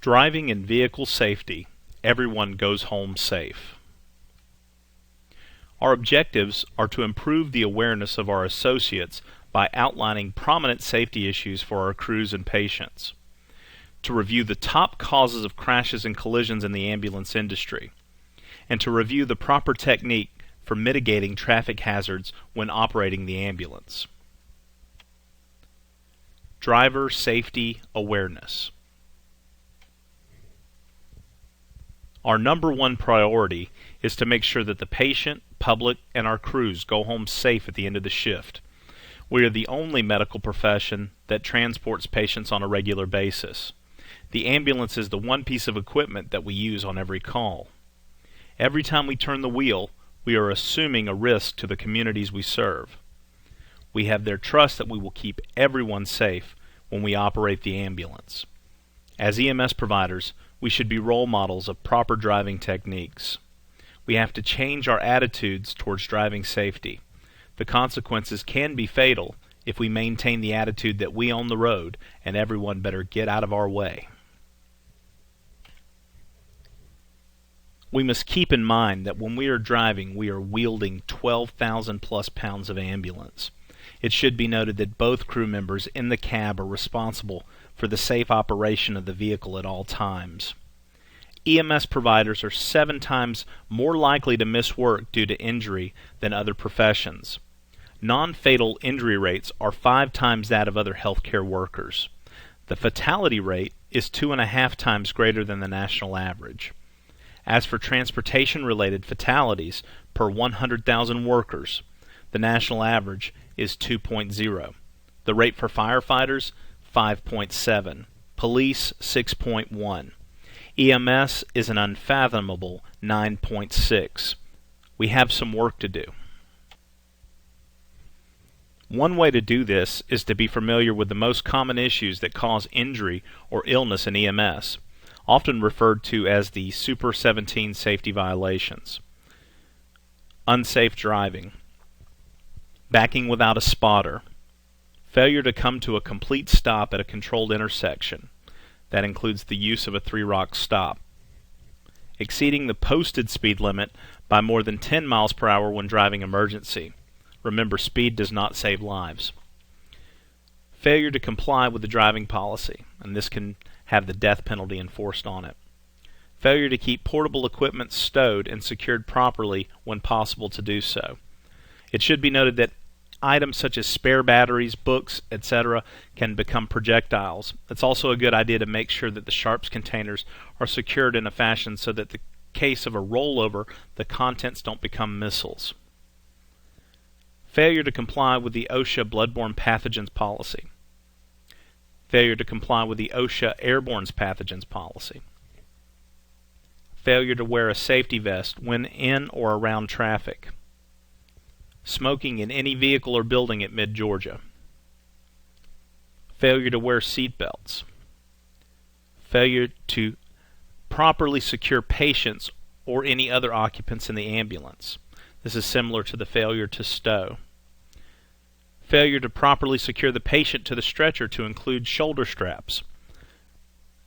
Driving and vehicle safety. Everyone goes home safe. Our objectives are to improve the awareness of our associates by outlining prominent safety issues for our crews and patients, to review the top causes of crashes and collisions in the ambulance industry, and to review the proper technique for mitigating traffic hazards when operating the ambulance. Driver safety awareness. Our number one priority is to make sure that the patient, public, and our crews go home safe at the end of the shift. We are the only medical profession that transports patients on a regular basis. The ambulance is the one piece of equipment that we use on every call. Every time we turn the wheel, we are assuming a risk to the communities we serve. We have their trust that we will keep everyone safe when we operate the ambulance. As EMS providers, we should be role models of proper driving techniques. We have to change our attitudes towards driving safety. The consequences can be fatal if we maintain the attitude that we own the road and everyone better get out of our way. We must keep in mind that when we are driving, we are wielding 12,000 plus pounds of ambulance. It should be noted that both crew members in the cab are responsible for the safe operation of the vehicle at all times. EMS providers are 7 times more likely to miss work due to injury than other professions. Non-fatal injury rates are 5 times that of other healthcare workers. The fatality rate is 2.5 times greater than the national average. As for transportation-related fatalities per 100,000 workers, the national average is 2.0. The rate for firefighters, 5.7. Police, 6.1. EMS is an unfathomable 9.6. We have some work to do. One way to do this is to be familiar with the most common issues that cause injury or illness in EMS, often referred to as the Super 17 safety violations. Unsafe driving, backing without a spotter, failure to come to a complete stop at a controlled intersection. That includes the use of a 3-rock stop. Exceeding the posted speed limit by more than 10 miles per hour when driving emergency. Remember, speed does not save lives. Failure to comply with the driving policy, and this can have the death penalty enforced on it. Failure to keep portable equipment stowed and secured properly when possible to do so. It should be noted that items such as spare batteries, books, etc. can become projectiles. It's also a good idea to make sure that the sharps containers are secured in a fashion so that in case of a rollover, the contents don't become missiles. Failure to comply with the OSHA bloodborne pathogens policy. Failure to comply with the OSHA airborne pathogens policy. Failure to wear a safety vest when in or around traffic. Smoking in any vehicle or building at Mid-Georgia. Failure to wear seat belts. Failure to properly secure patients or any other occupants in the ambulance. This is similar to the failure to stow. Failure to properly secure the patient to the stretcher to include shoulder straps,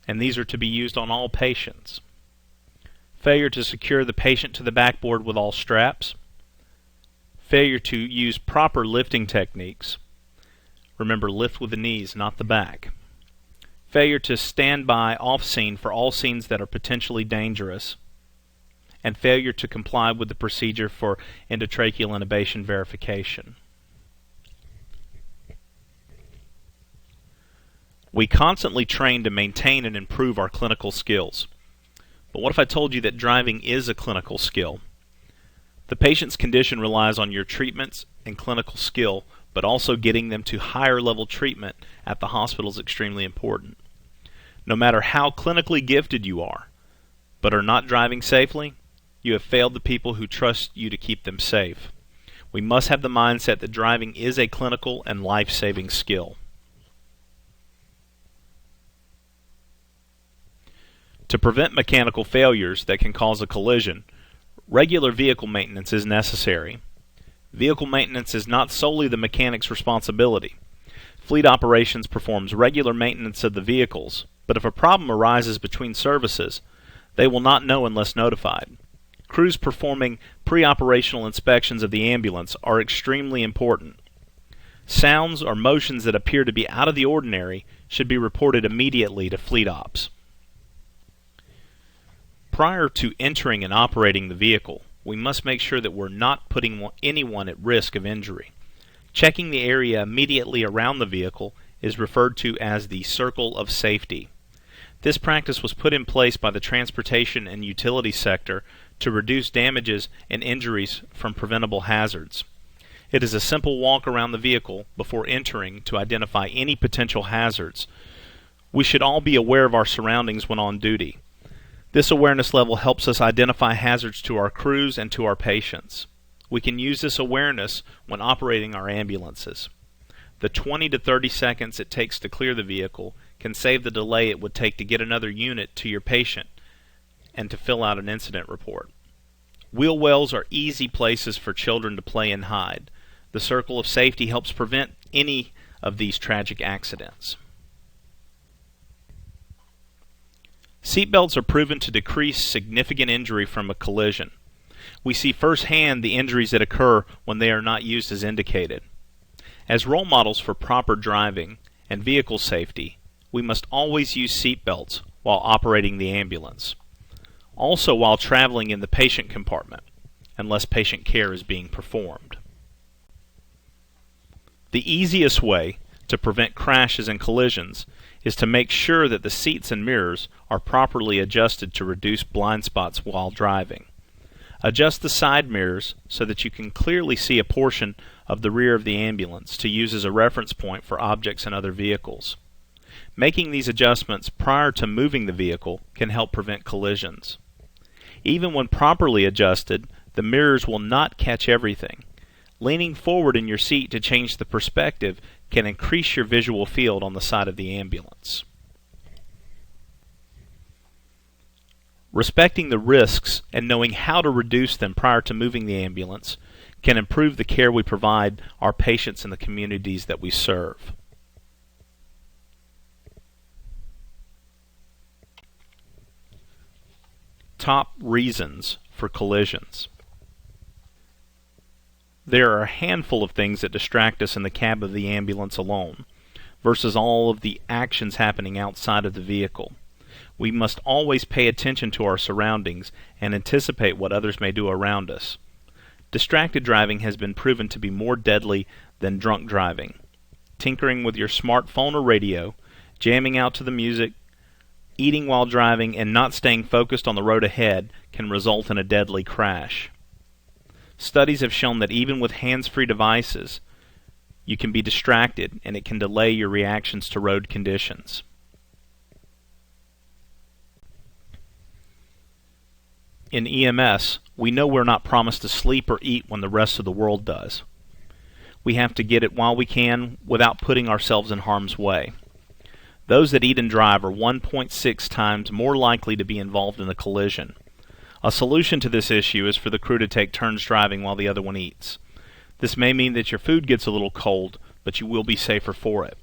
and these are to be used on all patients. Failure to secure the patient to the backboard with all straps. Failure to use proper lifting techniques. Remember, lift with the knees, not the back. Failure to stand by off scene for all scenes that are potentially dangerous. And failure to comply with the procedure for endotracheal intubation verification. We constantly train to maintain and improve our clinical skills. But what if I told you that driving is a clinical skill? The patient's condition relies on your treatments and clinical skill, but also getting them to higher level treatment at the hospital is extremely important. No matter how clinically gifted you are, but are not driving safely, you have failed the people who trust you to keep them safe. We must have the mindset that driving is a clinical and life-saving skill. To prevent mechanical failures that can cause a collision, regular vehicle maintenance is necessary. Vehicle maintenance is not solely the mechanic's responsibility. Fleet Operations performs regular maintenance of the vehicles, but if a problem arises between services, they will not know unless notified. Crews performing pre-operational inspections of the ambulance are extremely important. Sounds or motions that appear to be out of the ordinary should be reported immediately to Fleet Ops. Prior to entering and operating the vehicle, we must make sure that we're not putting anyone at risk of injury. Checking the area immediately around the vehicle is referred to as the circle of safety. This practice was put in place by the transportation and utility sector to reduce damages and injuries from preventable hazards. It is a simple walk around the vehicle before entering to identify any potential hazards. We should all be aware of our surroundings when on duty. This awareness level helps us identify hazards to our crews and to our patients. We can use this awareness when operating our ambulances. The 20 to 30 seconds it takes to clear the vehicle can save the delay it would take to get another unit to your patient and to fill out an incident report. Wheel wells are easy places for children to play and hide. The circle of safety helps prevent any of these tragic accidents. Seatbelts are proven to decrease significant injury from a collision. We see firsthand the injuries that occur when they are not used as indicated. As role models for proper driving and vehicle safety, we must always use seatbelts while operating the ambulance. Also while traveling in the patient compartment, unless patient care is being performed. The easiest way to prevent crashes and collisions is to make sure that the seats and mirrors are properly adjusted to reduce blind spots while driving. Adjust the side mirrors so that you can clearly see a portion of the rear of the ambulance to use as a reference point for objects and other vehicles. Making these adjustments prior to moving the vehicle can help prevent collisions. Even when properly adjusted, the mirrors will not catch everything. Leaning forward in your seat to change the perspective can increase your visual field on the side of the ambulance. Respecting the risks and knowing how to reduce them prior to moving the ambulance can improve the care we provide our patients in the communities that we serve. Top reasons for collisions. There are a handful of things that distract us in the cab of the ambulance alone, versus all of the actions happening outside of the vehicle. We must always pay attention to our surroundings and anticipate what others may do around us. Distracted driving has been proven to be more deadly than drunk driving. Tinkering with your smartphone or radio, jamming out to the music, eating while driving, and not staying focused on the road ahead can result in a deadly crash. Studies have shown that even with hands-free devices, you can be distracted and it can delay your reactions to road conditions. In EMS, we know we're not promised to sleep or eat when the rest of the world does. We have to get it while we can without putting ourselves in harm's way. Those that eat and drive are 1.6 times more likely to be involved in a collision. A solution to this issue is for the crew to take turns driving while the other one eats. This may mean that your food gets a little cold, but you will be safer for it.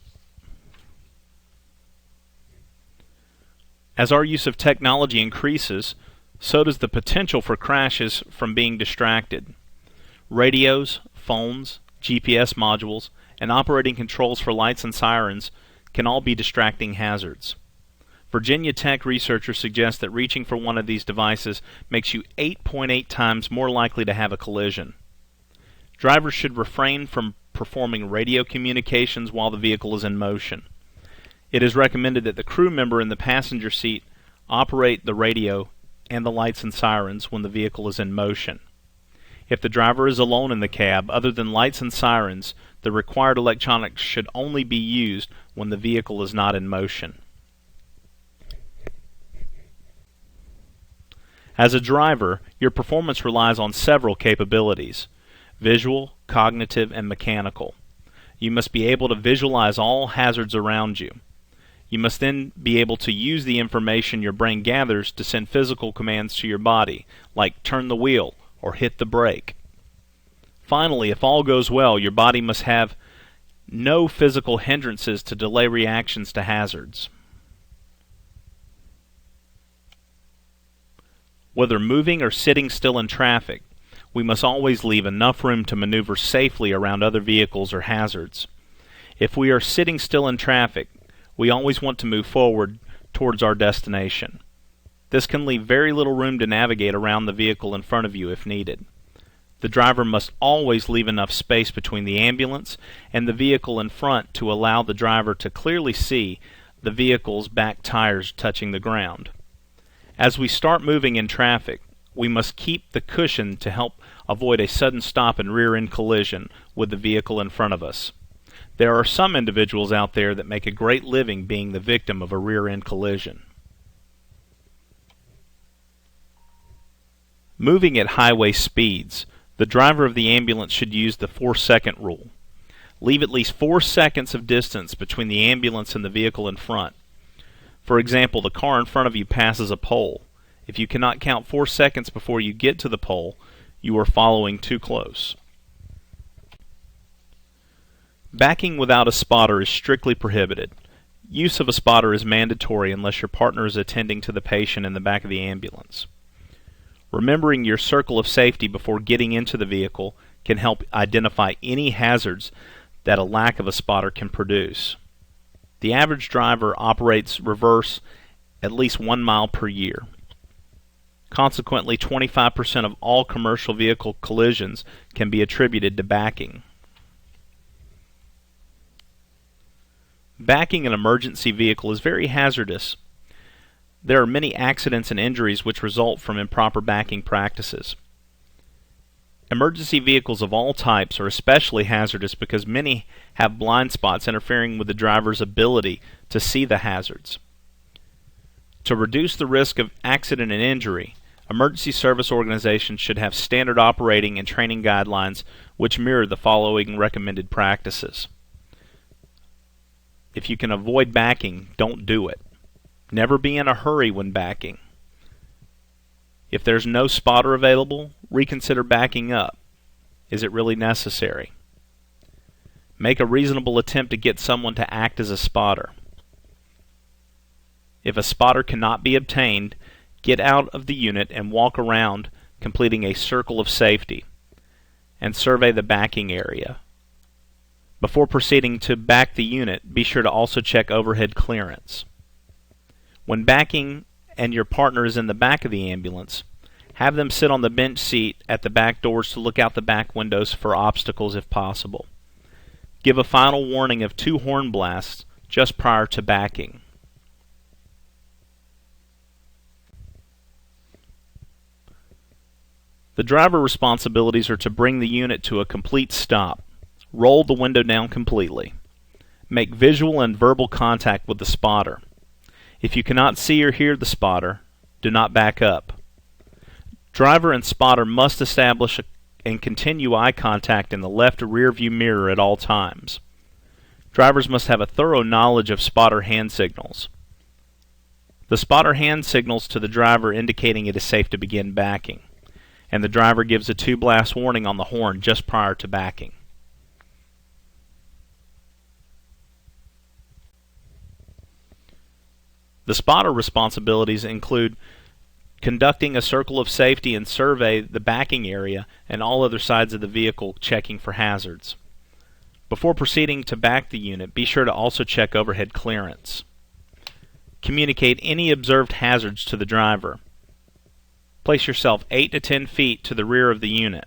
As our use of technology increases, so does the potential for crashes from being distracted. Radios, phones, GPS modules, and operating controls for lights and sirens can all be distracting hazards. Virginia Tech researchers suggest that reaching for one of these devices makes you 8.8 times more likely to have a collision. Drivers should refrain from performing radio communications while the vehicle is in motion. It is recommended that the crew member in the passenger seat operate the radio and the lights and sirens when the vehicle is in motion. If the driver is alone in the cab, other than lights and sirens, the required electronics should only be used when the vehicle is not in motion. As a driver, your performance relies on several capabilities: visual, cognitive, and mechanical. You must be able to visualize all hazards around you. You must then be able to use the information your brain gathers to send physical commands to your body, like turn the wheel or hit the brake. Finally, if all goes well, your body must have no physical hindrances to delay reactions to hazards. Whether moving or sitting still in traffic, we must always leave enough room to maneuver safely around other vehicles or hazards. If we are sitting still in traffic, we always want to move forward towards our destination. This can leave very little room to navigate around the vehicle in front of you if needed. The driver must always leave enough space between the ambulance and the vehicle in front to allow the driver to clearly see the vehicle's back tires touching the ground. As we start moving in traffic, we must keep the cushion to help avoid a sudden stop and rear-end collision with the vehicle in front of us. There are some individuals out there that make a great living being the victim of a rear-end collision. Moving at highway speeds, the driver of the ambulance should use the 4-second rule. Leave at least 4 seconds of distance between the ambulance and the vehicle in front. For example, the car in front of you passes a pole. If you cannot count 4 seconds before you get to the pole, you are following too close. Backing without a spotter is strictly prohibited. Use of a spotter is mandatory unless your partner is attending to the patient in the back of the ambulance. Remembering your circle of safety before getting into the vehicle can help identify any hazards that a lack of a spotter can produce. The average driver operates reverse at least 1 mile per year. Consequently, 25% of all commercial vehicle collisions can be attributed to backing. Backing an emergency vehicle is very hazardous. There are many accidents and injuries which result from improper backing practices. Emergency vehicles of all types are especially hazardous because many have blind spots interfering with the driver's ability to see the hazards. To reduce the risk of accident and injury, emergency service organizations should have standard operating and training guidelines which mirror the following recommended practices. If you can avoid backing, don't do it. Never be in a hurry when backing. If there's no spotter available, reconsider backing up. Is it really necessary? Make a reasonable attempt to get someone to act as a spotter. If a spotter cannot be obtained, get out of the unit and walk around, completing a circle of safety, and survey the backing area. Before proceeding to back the unit, be sure to also check overhead clearance. When backing and your partner is in the back of the ambulance, have them sit on the bench seat at the back doors to look out the back windows for obstacles if possible. Give a final warning of 2 horn blasts just prior to backing. The driver responsibilities are to bring the unit to a complete stop. Roll the window down completely. Make visual and verbal contact with the spotter. If you cannot see or hear the spotter, do not back up. Driver and spotter must establish and continue eye contact in the left rear view mirror at all times. Drivers must have a thorough knowledge of spotter hand signals. The spotter hand signals to the driver indicating it is safe to begin backing, and the driver gives a 2-blast warning on the horn just prior to backing. The spotter responsibilities include conducting a circle of safety and survey the backing area and all other sides of the vehicle, checking for hazards. Before proceeding to back the unit, be sure to also check overhead clearance. Communicate any observed hazards to the driver. Place yourself 8 to 10 feet to the rear of the unit.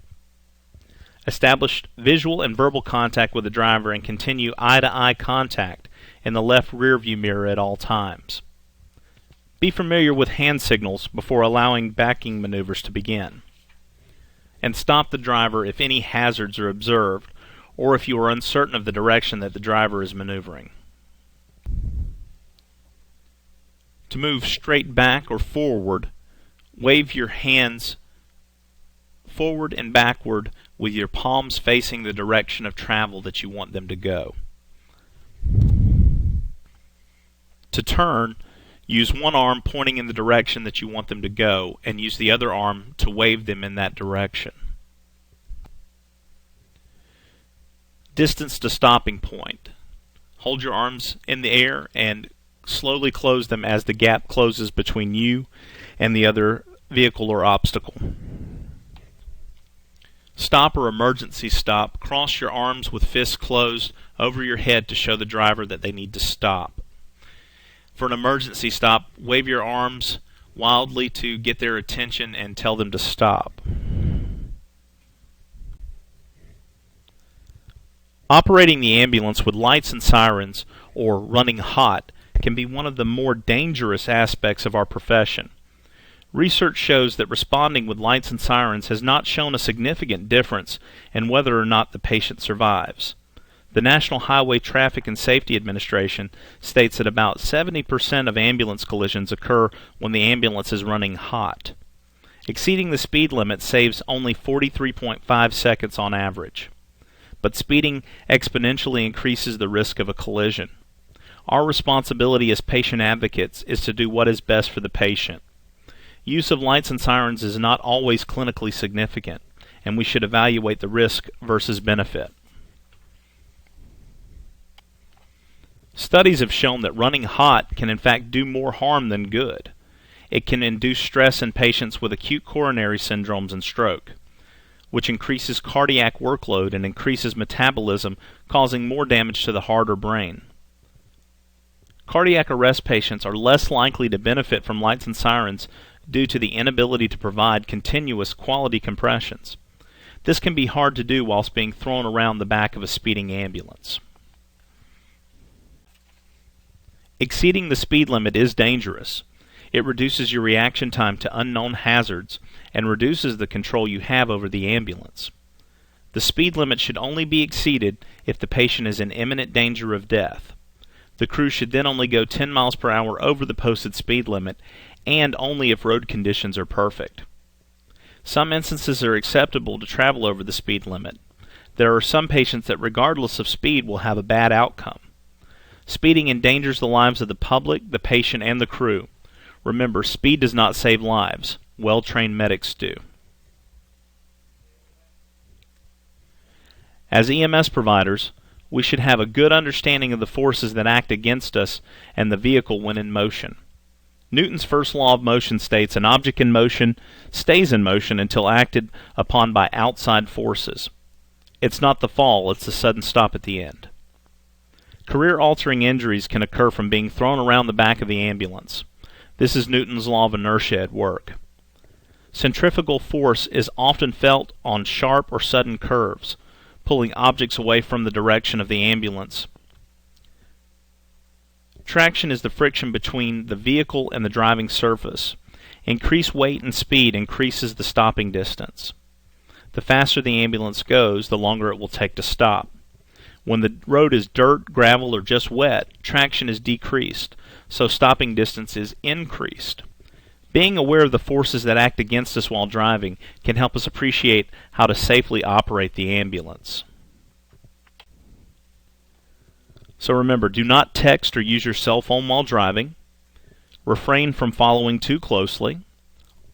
Establish visual and verbal contact with the driver and continue eye-to-eye contact in the left rear view mirror at all times. Be familiar with hand signals before allowing backing maneuvers to begin. And stop the driver if any hazards are observed or if you are uncertain of the direction that the driver is maneuvering. To move straight back or forward, wave your hands forward and backward with your palms facing the direction of travel that you want them to go. To turn, use one arm pointing in the direction that you want them to go and use the other arm to wave them in that direction. Distance to stopping point. Hold your arms in the air and slowly close them as the gap closes between you and the other vehicle or obstacle. Stop or emergency stop. Cross your arms with fists closed over your head to show the driver that they need to stop. For an emergency stop, wave your arms wildly to get their attention and tell them to stop. Operating the ambulance with lights and sirens, or running hot, can be one of the more dangerous aspects of our profession. Research shows that responding with lights and sirens has not shown a significant difference in whether or not the patient survives. The National Highway Traffic and Safety Administration states that about 70% of ambulance collisions occur when the ambulance is running hot. Exceeding the speed limit saves only 43.5 seconds on average, but speeding exponentially increases the risk of a collision. Our responsibility as patient advocates is to do what is best for the patient. Use of lights and sirens is not always clinically significant, and we should evaluate the risk versus benefit. Studies have shown that running hot can in fact do more harm than good. It can induce stress in patients with acute coronary syndromes and stroke, which increases cardiac workload and increases metabolism, causing more damage to the heart or brain. Cardiac arrest patients are less likely to benefit from lights and sirens due to the inability to provide continuous quality compressions. This can be hard to do whilst being thrown around the back of a speeding ambulance. Exceeding the speed limit is dangerous. It reduces your reaction time to unknown hazards and reduces the control you have over the ambulance. The speed limit should only be exceeded if the patient is in imminent danger of death. The crew should then only go 10 miles per hour over the posted speed limit, and only if road conditions are perfect. Some instances are acceptable to travel over the speed limit. There are some patients that regardless of speed will have a bad outcome. Speeding endangers the lives of the public, the patient, and the crew. Remember, speed does not save lives. Well-trained medics do. As EMS providers, we should have a good understanding of the forces that act against us and the vehicle when in motion. Newton's first law of motion states an object in motion stays in motion until acted upon by outside forces. It's not the fall, it's the sudden stop at the end. Career-altering injuries can occur from being thrown around the back of the ambulance. This is Newton's law of inertia at work. Centrifugal force is often felt on sharp or sudden curves, pulling objects away from the direction of the ambulance. Traction is the friction between the vehicle and the driving surface. Increased weight and speed increases the stopping distance. The faster the ambulance goes, the longer it will take to stop. When the road is dirt, gravel, or just wet, traction is decreased, so stopping distance is increased. Being aware of the forces that act against us while driving can help us appreciate how to safely operate the ambulance. So remember, do not text or use your cell phone while driving. Refrain from following too closely.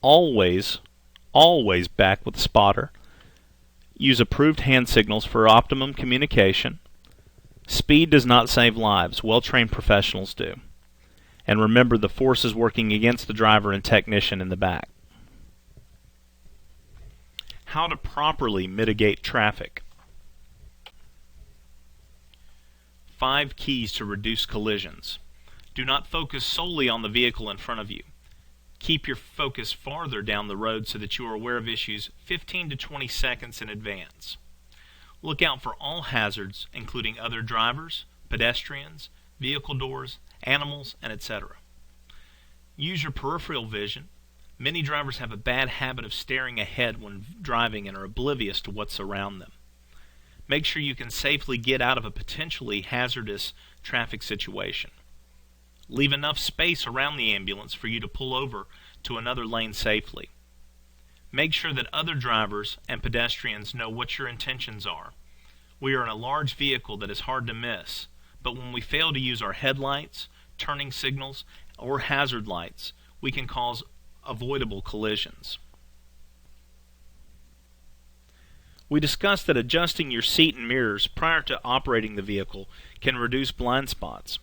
Always back with a spotter. Use approved hand signals for optimum communication. Speed does not save lives. Well-trained professionals do. And remember the forces working against the driver and technician in the back. How to properly mitigate traffic. 5 keys to reduce collisions. Do not focus solely on the vehicle in front of you. Keep your focus farther down the road so that you are aware of issues 15 to 20 seconds in advance. Look out for all hazards, including other drivers, pedestrians, vehicle doors, animals, and etc. Use your peripheral vision. Many drivers have a bad habit of staring ahead when driving and are oblivious to what's around them. Make sure you can safely get out of a potentially hazardous traffic situation. Leave enough space around the ambulance for you to pull over to another lane safely. Make sure that other drivers and pedestrians know what your intentions are. We are in a large vehicle that is hard to miss, but when we fail to use our headlights, turning signals, or hazard lights, we can cause avoidable collisions. We discussed that adjusting your seat and mirrors prior to operating the vehicle can reduce blind spots.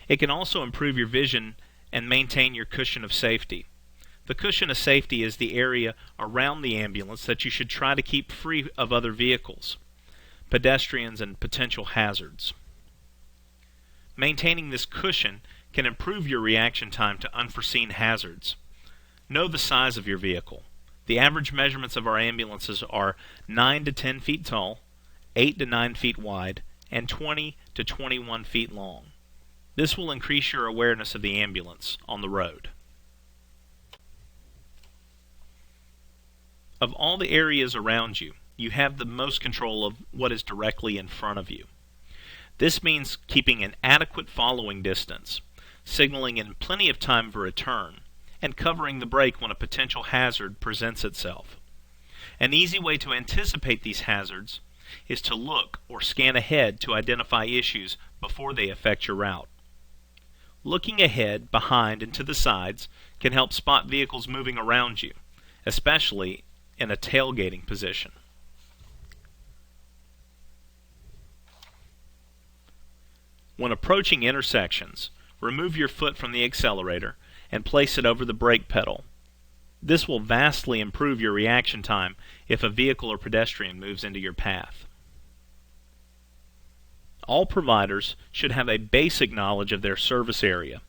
It can also improve your vision and maintain your cushion of safety. The cushion of safety is the area around the ambulance that you should try to keep free of other vehicles, pedestrians, and potential hazards. Maintaining this cushion can improve your reaction time to unforeseen hazards. Know the size of your vehicle. The average measurements of our ambulances are 9 to 10 feet tall, 8 to 9 feet wide, and 20 to 21 feet long. This will increase your awareness of the ambulance on the road. Of all the areas around you, you have the most control of what is directly in front of you. This means keeping an adequate following distance, signaling in plenty of time for a turn, and covering the brake when a potential hazard presents itself. An easy way to anticipate these hazards is to look or scan ahead to identify issues before they affect your route. Looking ahead, behind, and to the sides can help spot vehicles moving around you, especially in a tailgating position. When approaching intersections, remove your foot from the accelerator and place it over the brake pedal. This will vastly improve your reaction time if a vehicle or pedestrian moves into your path. All providers should have a basic knowledge of their service area.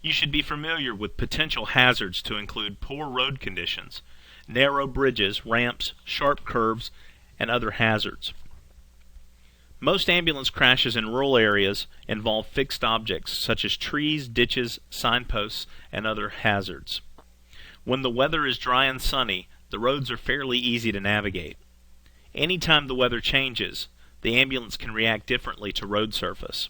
You should be familiar with potential hazards to include poor road conditions, narrow bridges, ramps, sharp curves, and other hazards. Most ambulance crashes in rural areas involve fixed objects such as trees, ditches, signposts, and other hazards. When the weather is dry and sunny, the roads are fairly easy to navigate. Anytime the weather changes, the ambulance can react differently to road surface.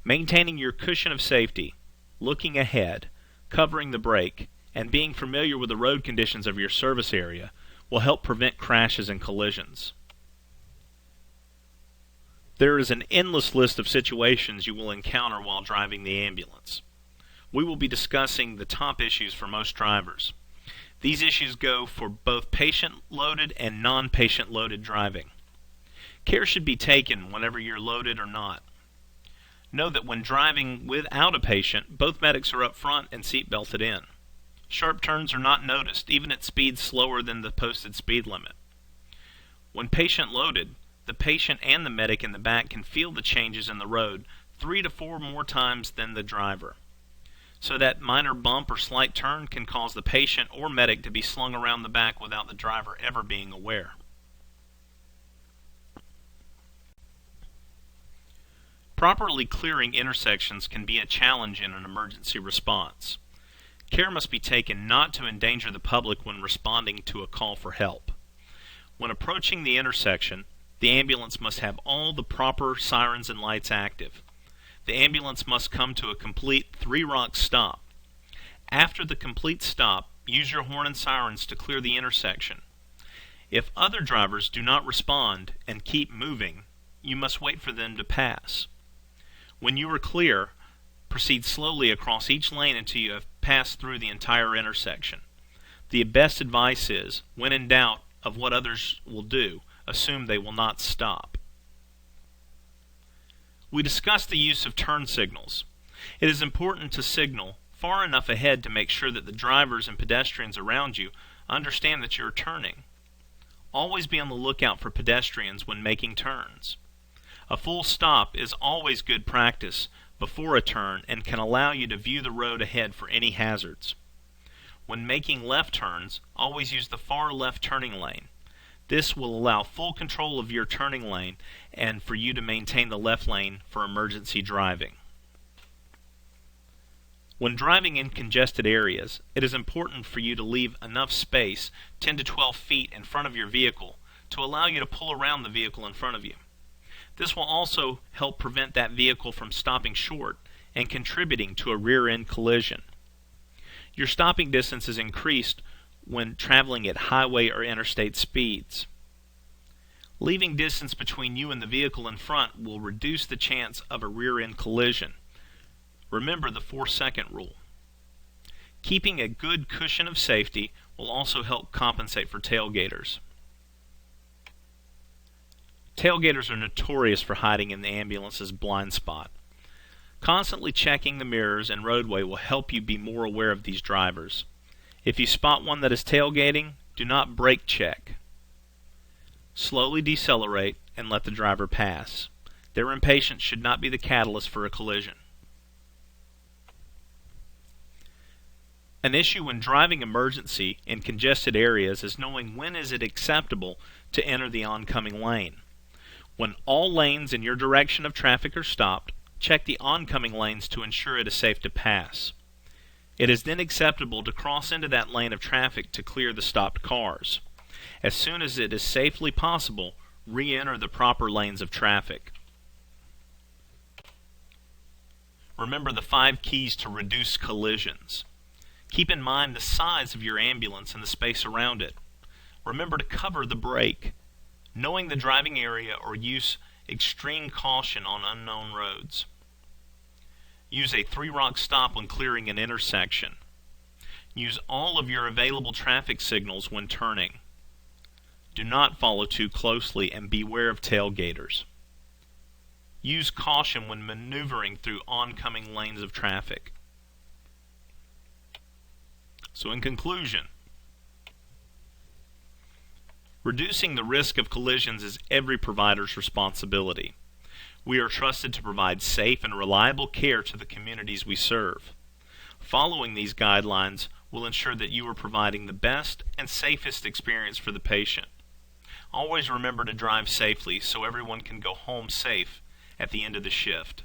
Maintaining your cushion of safety, looking ahead, covering the brake, and being familiar with the road conditions of your service area will help prevent crashes and collisions. There is an endless list of situations you will encounter while driving the ambulance. We will be discussing the top issues for most drivers. These issues go for both patient-loaded and non-patient-loaded driving. Care should be taken whenever you're loaded or not. Know that when driving without a patient, both medics are up front and seat belted in. Sharp turns are not noticed, even at speeds slower than the posted speed limit. When patient loaded, the patient and the medic in the back can feel the changes in the road 3 to 4 more times than the driver. So that minor bump or slight turn can cause the patient or medic to be slung around the back without the driver ever being aware. Properly clearing intersections can be a challenge in an emergency response. Care must be taken not to endanger the public when responding to a call for help. When approaching the intersection, the ambulance must have all the proper sirens and lights active. The ambulance must come to a complete 3-rock stop. After the complete stop, use your horn and sirens to clear the intersection. If other drivers do not respond and keep moving, you must wait for them to pass. When you are clear, proceed slowly across each lane until you have passed through the entire intersection. The best advice is, when in doubt of what others will do, assume they will not stop. We discussed the use of turn signals. It is important to signal far enough ahead to make sure that the drivers and pedestrians around you understand that you are turning. Always be on the lookout for pedestrians when making turns. A full stop is always good practice before a turn and can allow you to view the road ahead for any hazards. When making left turns, always use the far left turning lane. This will allow full control of your turning lane and for you to maintain the left lane for emergency driving. When driving in congested areas, it is important for you to leave enough space, 10 to 12 feet in front of your vehicle, to allow you to pull around the vehicle in front of you. This will also help prevent that vehicle from stopping short and contributing to a rear-end collision. Your stopping distance is increased when traveling at highway or interstate speeds. Leaving distance between you and the vehicle in front will reduce the chance of a rear-end collision. Remember the 4-second rule. Keeping a good cushion of safety will also help compensate for tailgaters. Tailgaters are notorious for hiding in the ambulance's blind spot. Constantly checking the mirrors and roadway will help you be more aware of these drivers. If you spot one that is tailgating, do not brake check. Slowly decelerate and let the driver pass. Their impatience should not be the catalyst for a collision. An issue when driving emergency in congested areas is knowing when is it acceptable to enter the oncoming lane. When all lanes in your direction of traffic are stopped, check the oncoming lanes to ensure it is safe to pass. It is then acceptable to cross into that lane of traffic to clear the stopped cars. As soon as it is safely possible, re-enter the proper lanes of traffic. Remember the 5 keys to reduce collisions. Keep in mind the size of your ambulance and the space around it. Remember to cover the brake. Knowing the driving area or use extreme caution on unknown roads. Use a 3-rock stop when clearing an intersection. Use all of your available traffic signals when turning. Do not follow too closely and beware of tailgaters. Use caution when maneuvering through oncoming lanes of traffic. So in conclusion, reducing the risk of collisions is every provider's responsibility. We are trusted to provide safe and reliable care to the communities we serve. Following these guidelines will ensure that you are providing the best and safest experience for the patient. Always remember to drive safely so everyone can go home safe at the end of the shift.